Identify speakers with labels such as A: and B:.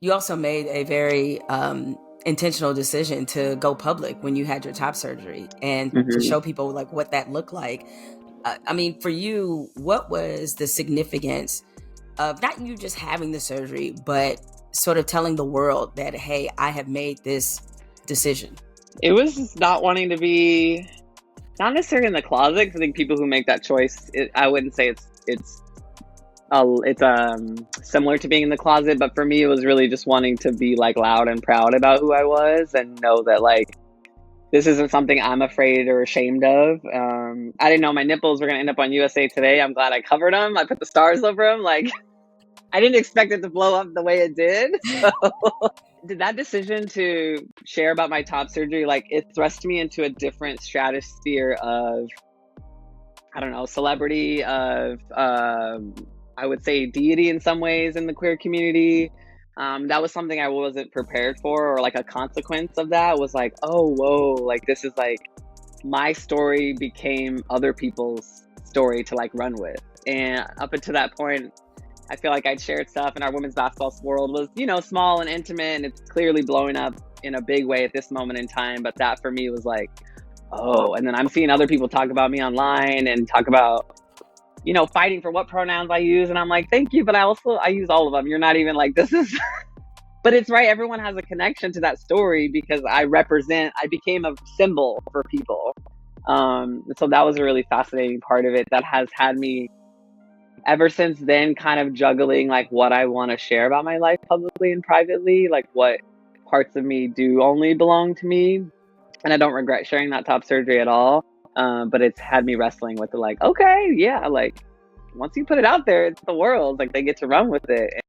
A: You also made a very intentional decision to go public when you had your top surgery and to
B: Hmm.
A: show people like what that looked like. I mean, for you, what was the significance of not you just having the surgery, but sort of telling the world that, hey, I have made this decision?
B: It was just not wanting to be, not necessarily in the closet, 'cause I think people who make that choice, I wouldn't say it's similar to being in the closet, but for me, it was really just wanting to be like loud and proud about who I was and know that like this isn't something I'm afraid or ashamed of. I didn't know my nipples were gonna end up on USA Today. I'm glad I covered them. I put the stars over them. Like I didn't expect it to blow up the way it did. So did that decision to share about my top surgery, like it thrust me into a different stratosphere of, I don't know, celebrity, of I would say deity in some ways in the queer community. That was something I wasn't prepared for, or like a consequence of that was like, oh, whoa, like this is like my story became other people's story to like run with. And up until that point, I feel like I'd shared stuff in our women's basketball world was, small and intimate, and it's clearly blowing up in a big way at this moment in time. But that for me was like, oh, and then I'm seeing other people talk about me online and talk about, fighting for what pronouns I use. And I'm like, thank you. But I use all of them. You're not even like, this is, but it's right. Everyone has a connection to that story because I became a symbol for people. So that was a really fascinating part of it that has had me ever since then kind of juggling like what I want to share about my life publicly and privately, like what parts of me do only belong to me. And I don't regret sharing that top surgery at all. But it's had me wrestling with the like, okay, yeah, like once you put it out there, it's the world, like they get to run with it.